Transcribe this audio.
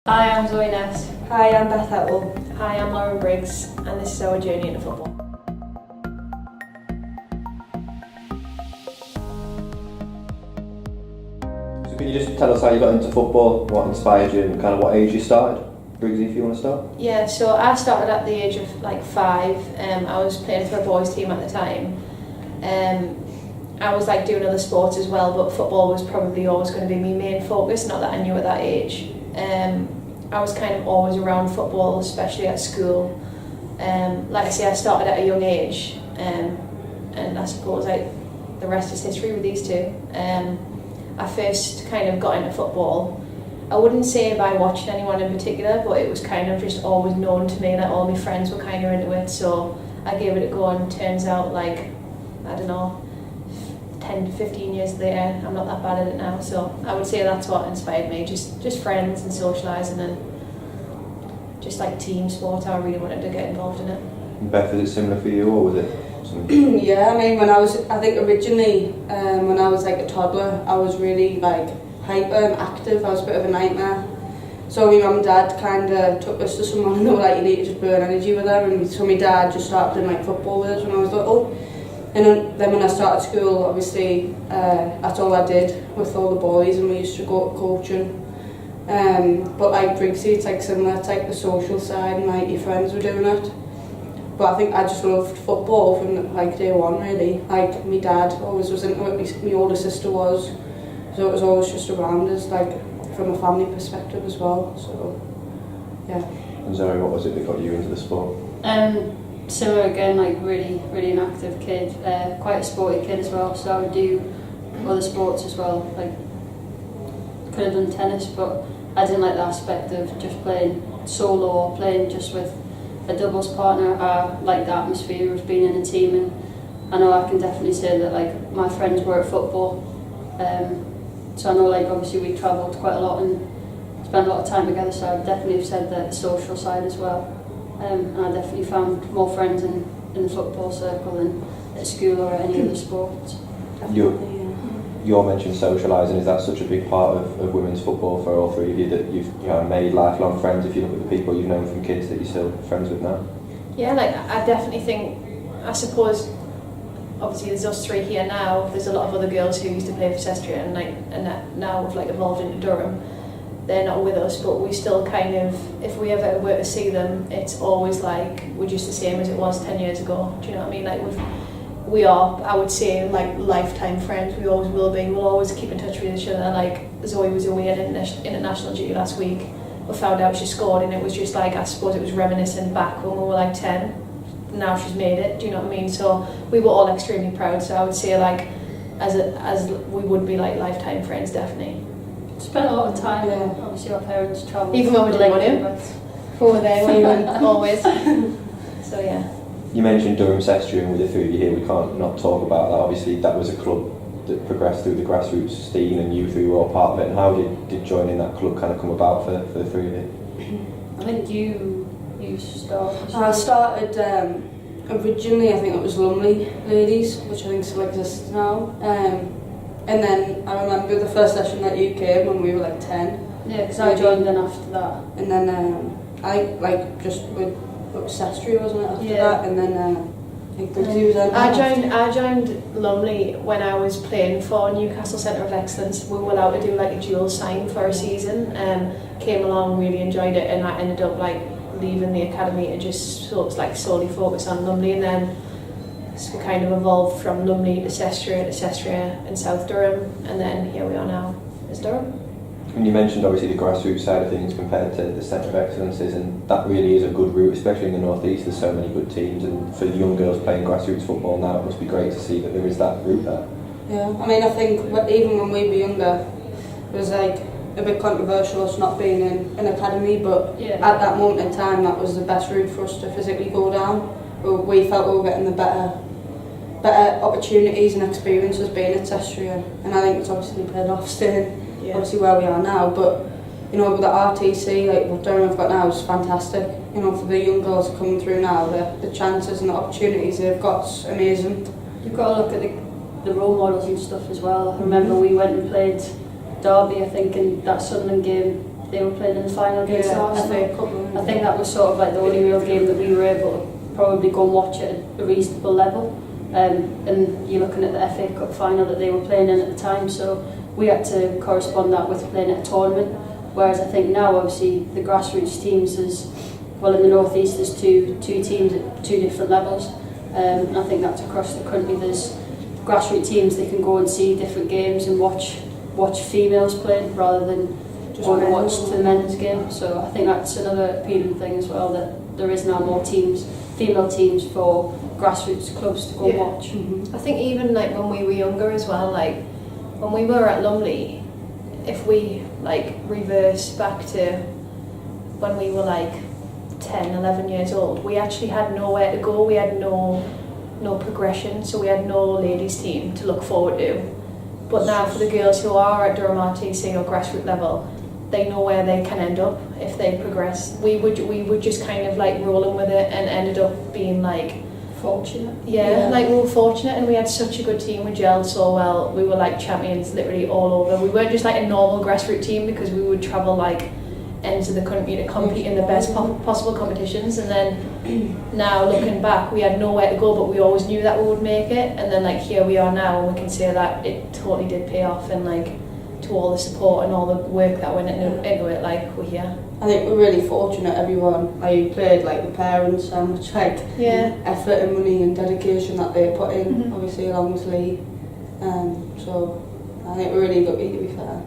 Hi, I'm Zoe Ness. Hi, I'm Beth Hepple. Hi, I'm Briggs, and this is our journey into football. So can you just tell us how you got into football, what inspired you, and kind of what age you started? Briggsy, if you want to start. Yeah, so I started at the age of like 5. I was playing for a boys' team at the time. I was like doing other sports as well, but football was probably always going to be my main focus. Not that I knew at that age. I was kind of always around football, especially at school. Like I say, I started at a young age, and I suppose like the rest is history with these two. I first kind of got into football. I wouldn't say by watching anyone in particular, but it was kind of just always known to me that all my friends were kind of into it, so I gave it a go, and turns out like, I don't know, 10 to 15 years later, I'm not that bad at it now, so I would say that's what inspired me, just friends and socialising and just like team sport. I really wanted to get involved in it. And Beth, is it similar for you, or was it something? Yeah, I mean, I think originally, when I was like a toddler, I was really like hyper and active. I was a bit of a nightmare. So my mum and dad kind of took us to someone and they were like, you need to just burn energy with them. And so my dad just started doing like football with us when I was little. And then when I started school, obviously, that's all I did with all the boys, and we used to go to coaching. But like Briggsy, it's like similar, it's like the social side, and like your friends were doing it. But I think I just loved football from like day one, really. Like my dad always was into it, my older sister was, so it was always just around us, like from a family perspective as well. So yeah. And Zoe, what was it that got you into the sport? Similar again, like really an active kid, quite a sporty kid as well, so I would do other sports as well, like could have done tennis, but I didn't like the aspect of just playing solo or playing just with a doubles partner. I like the atmosphere of being in a team, and I know I can definitely say that like my friends were at football, so I know like obviously we travelled quite a lot and spent a lot of time together, so I'd definitely have said that the social side as well. And I definitely found more friends in the football circle than at school or any other sports. You mentioned socialising. Is that such a big part of women's football for all three of you, that you've made lifelong friends? If you look at the people you've known from kids that you're still friends with now? Yeah, like I definitely think, I suppose, obviously there's us three here now, there's a lot of other girls who used to play for Cestria and that now have like evolved into Durham. They're not with us, but we still kind of, if we ever were to see them, it's always like we're just the same as it was 10 years ago. Do you know what I mean? Like we are, I would say, like lifetime friends. We always will be. We'll always keep in touch with each other. Like Zoe was away at international duty last week. We found out she scored, and it was just like, I suppose it was reminiscent back when we were like 10. Now she's made it. Do you know what I mean? So we were all extremely proud. So I would say like, as we would be like lifetime friends, definitely. Spent a lot of time, obviously our parents travelled. Even when we didn't want to. We were there when we went, always. So yeah. You mentioned Durham Cestria, and with the three of you here, we can't not talk about that. Obviously, that was a club that progressed through the grassroots scene, and you three were all part of it. And how did joining that club kind of come about for the three of you? I think you started. I started originally, I think it was Lumley Ladies, which I think still exists now. And then I remember the first session that you came when we were like 10. Yeah, because I joined then after that. And then I like just with Cestria, wasn't it, after that? And then I think Briggsy was in. I joined Lumley when I was playing for Newcastle Centre of Excellence. We were allowed to do like a dual sign for a season. Came along, really enjoyed it, and I ended up like leaving the academy to just solely focus on Lumley, and then we kind of evolved from Lumley to Cestria in South Durham, and then here we are now as Durham. And you mentioned obviously the grassroots side of things compared to the Centre of Excellences, and that really is a good route, especially in the North East. There's so many good teams, and for young girls playing grassroots football now, it must be great to see that there is that route there. Yeah, I mean, I think even when we were younger, it was like a bit controversial us not being in an academy, but at that moment in time, that was the best route for us to physically go down. We felt we were getting the better opportunities and experiences being at Cestria, and I think it's obviously paid off staying obviously where we are now. But with the RTC, like what Durham have got now is fantastic. For the young girls coming through now, the chances and the opportunities they've got is amazing. You've got to look at the role models and stuff as well. I remember we went and played Derby, I think, in that Sunderland game they were playing in the final against Yeah, Arsenal. I think that was sort of like the only real game that we were able to probably go and watch at a reasonable level. And you're looking at the FA Cup final that they were playing in at the time, so we had to correspond that with playing at a tournament. Whereas I think now, obviously, the grassroots teams is, well, in the North East there's two teams at two different levels, and I think that's across the country. There's grassroots teams, they can go and see different games and watch females play rather than just go and watch the men's game. So I think that's another appealing thing as well, that there is now more teams, female teams for grassroots clubs to go and watch. I think even like when we were younger as well, like when we were at Lumley, if we like reverse back to when we were like 10, 11 years old, we actually had nowhere to go. We had no progression, so we had no ladies team to look forward to. But now for the girls who are at Durham RTC or grassroots level, they know where they can end up if they progress. We would just kind of like rolling with it and ended up being like Fortunate. Yeah, like we were fortunate and we had such a good team. We gelled so well. We were like champions literally all over. We weren't just like a normal grassroots team because we would travel like ends of the country to compete in the best possible competitions. And then now looking back, we had nowhere to go, but we always knew that we would make it. And then like here we are now, and we can say that it totally did pay off. And like to all the support and all the work that went into it, like we're here. I think we're really fortunate, everyone. Like played, like the parents, how much like effort and money and dedication that they put in, obviously along with Lee. So I think we're really lucky, to be fair.